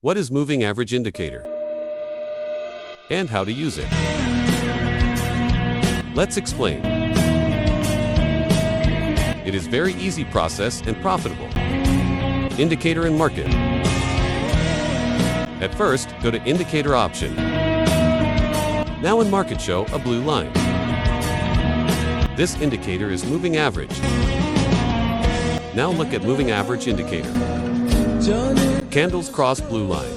What is moving average indicator? And how to use it? Let's explain. It is very easy process and profitable. Indicator and market. At first, go to indicator option. Now in market show a blue line. This indicator is moving average. Now look at moving average indicator. Candles cross blue line.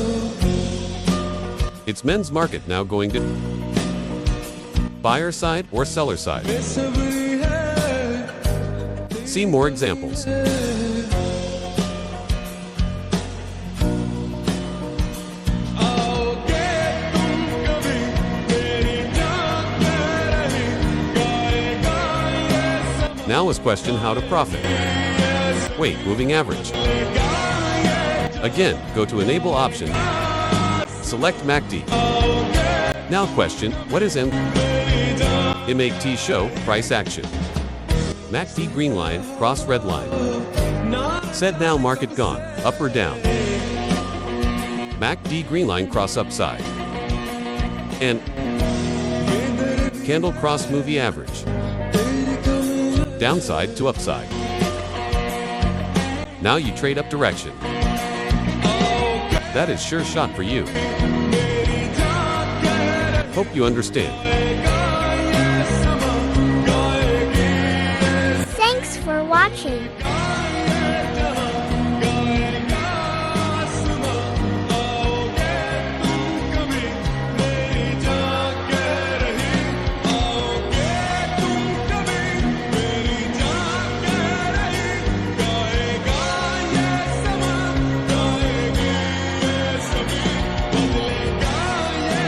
It's men's market now going to buyer side or seller side. See more examples. Now is question how to profit. Wait, moving average. Again, go to enable option. Select MACD. Now question, what is MACD show price action? MACD green line, cross red line. Said now market gone, up or down. MACD green line cross upside. And candle cross movie average. Downside to upside. Now you trade up direction. That is sure shot for you. Hope you understand. Thanks for watching.